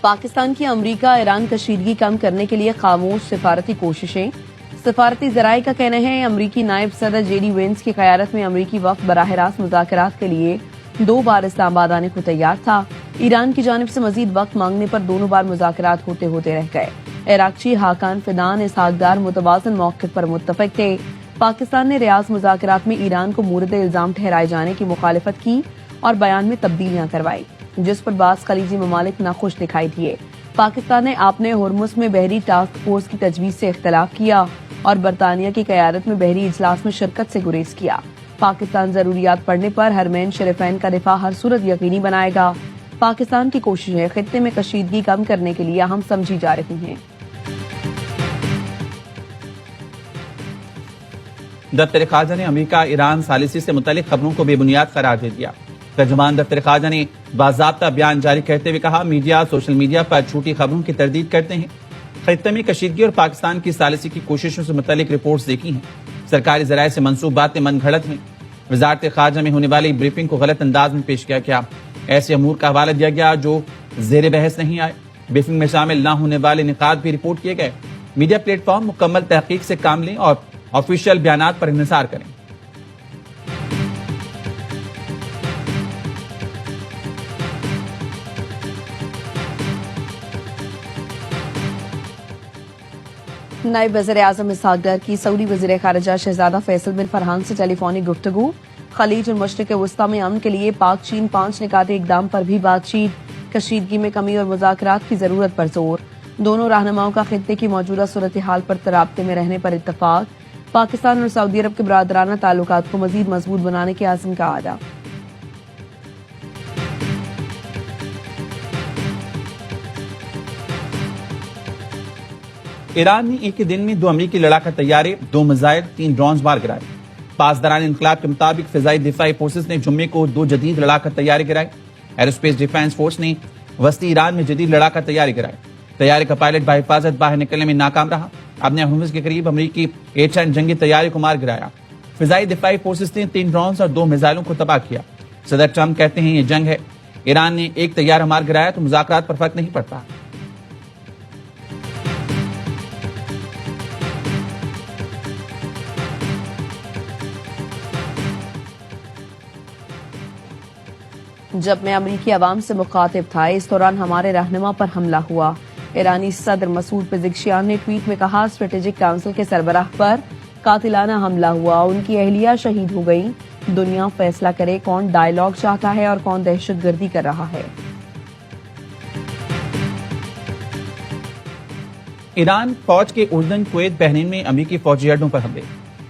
پاکستان کی امریکہ ایران کشیدگی کم کرنے کے لیے خاموش سفارتی کوششیں. سفارتی ذرائع کا کہنا ہے امریکی نائب صدر جے ڈی وینس کی قیادت میں امریکی وفد براہ راست مذاکرات کے لیے 2 بار اسلام آباد آنے کو تیار تھا. ایران کی جانب سے مزید وقت مانگنے پر دونوں بار مذاکرات ہوتے رہ گئے. عراقچی حاکان فدان اسحاق ڈار متوازن موقف پر متفق تھے. پاکستان نے ریاض مذاکرات میں ایران کو مورد الزام ٹھہرائے جانے کی مخالفت کی اور بیان میں تبدیلیاں کروائی، جس پر بعض خلیجی ممالک ناخوش دکھائی دیے. پاکستان نے اپنے ہرمز میں بحری ٹاسک فورس کی تجویز سے اختلاف کیا اور برطانیہ کی قیادت میں بحری اجلاس میں شرکت سے گریز کیا. پاکستان ضروریات پڑنے پر حرمین شریفین کا دفاع ہر صورت یقینی بنائے گا. پاکستان کی کوششیں خطے میں کشیدگی کم کرنے کے لیے اہم سمجھی جا رہی ہیں. دفتر خارجہ نے امریکہ ایران ثالثی سے متعلق خبروں کو بے بنیاد قرار دے دیا. ترجمان دفتر خارجہ نے باضابطہ بیان جاری کرتے ہوئے کہا میڈیا سوشل میڈیا پر جھوٹی خبروں کی تردید کرتے ہیں. خطے میں کشیدگی اور پاکستان کی ثالثی کی کوششوں سے متعلق رپورٹس دیکھی ہیں. سرکاری ذرائع سے منسوب باتیں من گھڑت ہیں. وزارت خارجہ میں ہونے والی بریفنگ کو غلط انداز میں پیش کیا گیا. ایسے امور کا حوالہ دیا گیا جو زیر بحث نہیں آئے. بریفنگ میں شامل نہ ہونے والے نکات بھی رپورٹ کیے گئے. میڈیا پلیٹ فارم مکمل تحقیق سے کام لیں اور آفیشیل بیانات پر انحصار کریں. نائب وزیر اعظم اسحاق ڈار کی سعودی وزیر خارجہ شہزادہ فیصل بن فرحان سے ٹیلی فونک گفتگو. خلیج اور مشرق وسطی میں امن کے لیے پاک چین 5 نکاتی اقدام پر بھی بات چیت. کشیدگی میں کمی اور مذاکرات کی ضرورت پر زور. دونوں رہنماؤں کا خطے کی موجودہ صورتحال پر رابطے میں رہنے پر اتفاق. پاکستان اور سعودی عرب کے برادرانہ تعلقات کو مزید مضبوط بنانے کے عزم کا اعادہ. ایران نے ایک ہی دن میں 2 امریکی لڑاکا طیارے، 2 میزائل، 3 ڈرونز مار گرائے. پاسداران انقلاب کے مطابق فضائی دفاعی فورسز نے جمعے کو 2 جدید لڑاکا طیارے گرائے. ایروسپیس ڈیفنس فورس نے وسطی ایران میں جدید لڑاکا طیارے گرائے. طیارے کا پائلٹ بحفاظت باہر نکلنے میں ناکام رہا. اپنے ہرمز کے قریب امریکی H-10 جنگی طیارے کو مار گرایا. فضائی دفاعی فورسز نے 3 ڈرونز اور 2 میزائلوں کو تباہ کیا. صدر ٹرمپ کہتے ہیں یہ جنگ ہے. ایران نے ایک طیارہ مار گرایا تو مذاکرات پر فرق نہیں پڑتا. جب میں امریکی عوام سے مخاطب تھا اس دوران ہمارے رہنما پر حملہ ہوا. ایرانی صدر مسعود پزشکیان نے ٹویٹ میں کہا اسٹریٹجک کونسل کے سربراہ پر قاتلانہ حملہ ہوا. ان کی اہلیہ شہید ہو گئی. دنیا فیصلہ کرے کون ڈائیلاگ چاہتا ہے اور کون دہشت گردی کر رہا ہے. ایران فوج کے اردن، کویت، بحرین میں امریکی فوجی اڈوں پر حملے.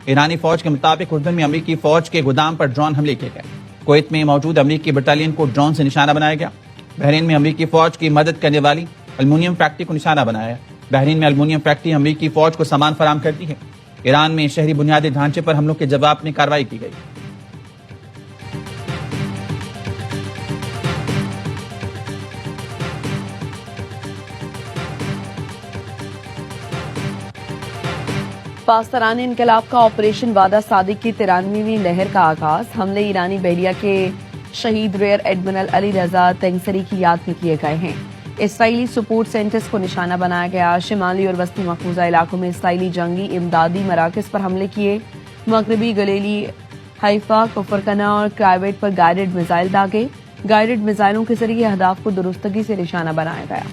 ایرانی فوج کے مطابق اردن میں امریکی فوج کے گودام پر ڈرون حملے کیے گئے. کویت میں موجود امریکی بٹالین کو ڈرون سے نشانہ بنایا گیا. بحرین میں امریکی فوج کی مدد کرنے والی المونیم فیکٹری کو نشانہ بنایا. بحرین میں المونیم فیکٹری امریکی فوج کو سامان فراہم کرتی ہے. ایران میں شہری بنیادی ڈھانچے پر حملوں کے جواب میں کارروائی کی گئی. پاسداران انقلاب کا آپریشن وعدہ صادق کی 93ویں لہر کا آغاز. حملے ایرانی بحریہ کے شہید ریئر ایڈمرل علی رضا تنگسری کی یاد میں کیے گئے ہیں. اسرائیلی سپورٹ سینٹرز کو نشانہ بنایا گیا. شمالی اور وسطی مقبوضہ علاقوں میں اسرائیلی جنگی امدادی مراکز پر حملے کیے. مغربی گلیلی، حیفا، کفرکنا اور کرائیویٹ پر گائیڈڈ میزائل داغے. گائیڈڈ میزائلوں کے ذریعے اہداف کو درستگی سے نشانہ بنایا گیا.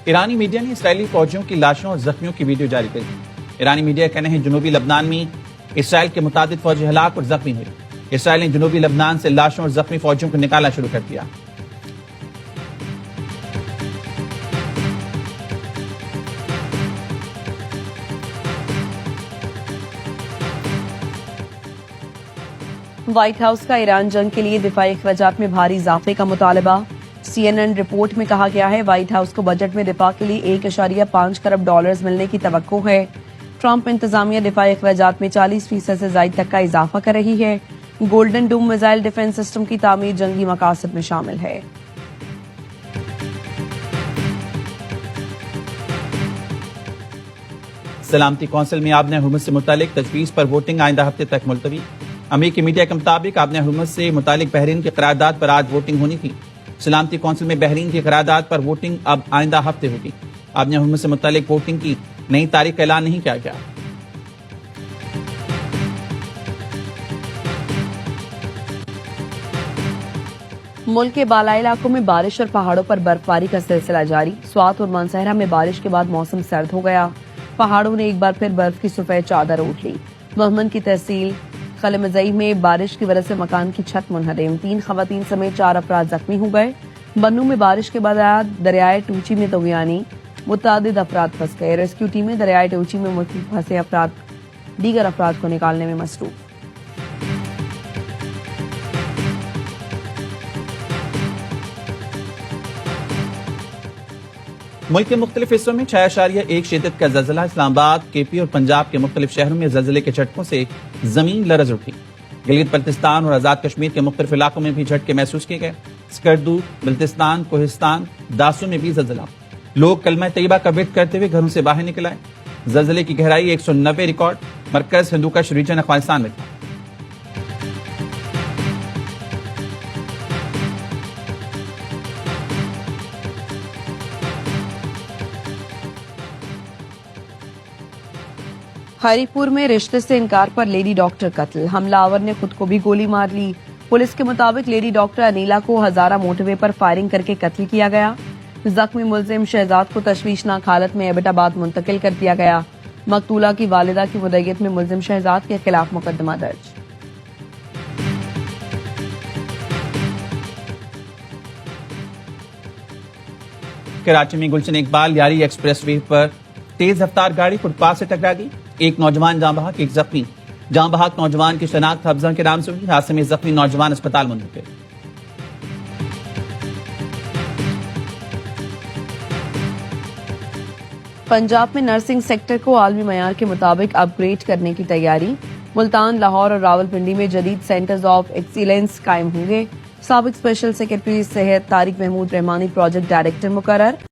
ایرانی میڈیا نے اسرائیلی فوجیوں کی لاشوں اور زخمیوں کی ویڈیو جاری کر دی. ایرانی میڈیا کا کہنا ہے جنوبی لبنان میں اسرائیل کے متعدد فوجی ہلاک اور زخمی ہوئے. اسرائیل نے جنوبی لبنان سے لاشوں اور زخمی فوجیوں کو نکالنا شروع کر دیا. وائٹ ہاؤس کا ایران جنگ کے لیے دفاعی اخراجات میں بھاری اضافے کا مطالبہ. CNN رپورٹ میں کہا گیا ہے وائٹ ہاؤس کو بجٹ میں دفاع کے لیے $1.5 کروڑ ملنے کی توقع ہے. ٹرمپ انتظامیہ دفاعی اخراجات میں 40% سے زائد تک کا اضافہ کر رہی ہے. گولڈن ڈوم میزائل ڈیفنس سسٹم کی تعمیر جنگی مقاصد میں شامل ہے. سلامتی کونسل میں آبنۂ حرمت سے متعلق تجویز پر ووٹنگ آئندہ ہفتے تک ملتوی۔ امریکی میڈیا کے مطابق آبنۂ حرمت سے متعلق بحرین کی قرارداد پر آج ووٹنگ ہونی تھی۔ سلامتی کونسل میں بحرین کی قرارداد پر ووٹنگ اب آئندہ ہفتے ہوگی۔ آبنۂ حرمت سے متعلق ووٹنگ کی نئی تاریخ کا اعلان نہیں کیا گیا۔ ملک کے بالائی علاقوں میں بارش اور پہاڑوں پر برف باری کا سلسلہ جاری۔ سوات اور مانسہرہ میں بارش کے بعد موسم سرد ہو گیا۔ پہاڑوں نے ایک بار پھر برف کی سفید چادر اوڑھ لی۔ محمد کی تحصیل خلمزئی میں بارش کی وجہ سے مکان کی چھت منہدم، 3 خواتین سمیت 4 افراد زخمی ہو گئے۔ بنوں میں بارش کے بعد دریائے ٹوچی میں طغیانی، متعدد افراد پھنس گئے۔ ریسکیو ٹیمیں دریائے ٹوچی میں پھنسے دیگر افراد کو نکالنے میں مصروف۔ ملک کے مختلف حصوں میں 6.1 شدت کا زلزلہ۔ اسلام آباد، کے پی اور پنجاب کے مختلف شہروں میں زلزلے کے جھٹکوں سے زمین لرز اٹھی۔ گلگت بلتستان اور آزاد کشمیر کے مختلف علاقوں میں بھی جھٹکے محسوس کیے گئے۔ سکردو، بلتستان، کوہستان، داسو میں بھی زلزلہ۔ لوگ کلمہ طیبہ کا ورد کرتے ہوئے گھروں سے باہر نکل آئے۔ زلزلے کی گہرائی 190 ریکارڈ، مرکز ہندوکش ریجن افغانستان میں تھا۔ ہری پور میں رشتے سے انکار پر لیڈی ڈاکٹر قتل، حملہ آور نے خود کو بھی گولی مار لی۔ پولیس کے مطابق لیڈی ڈاکٹر انیلا کو ہزارہ موٹر وے پر فائرنگ کر کے قتل کیا گیا۔ زخمی ملزم شہزاد کو تشویشناک حالت میں ایبٹ آباد منتقل کر دیا گیا۔ مقتولہ کی والدہ کی مدعیت میں ملزم شہزاد کے خلاف مقدمہ درج۔ کراچی میں گلشن اقبال یاری ایکسپریس وے پر تیز رفتار گاڑی فٹ پاتھ سے ٹکرا گئی۔ ایک نوجوان جاں بحق، ایک زخمی۔ جاں بحق نوجوان کی شناخت حفظہ کے نام سے ہوئی۔ حادثے میں زخمی نوجوان اسپتال منتقل۔ پنجاب میں نرسنگ سیکٹر کو عالمی معیار کے مطابق اپ گریڈ کرنے کی تیاری۔ ملتان، لاہور اور راولپنڈی میں جدید سینٹرز آف ایکسیلنس قائم ہوں گے۔ سابق اسپیشل سیکرٹری صحت طارق محمود رحمانی پروجیکٹ ڈائریکٹر مقرر۔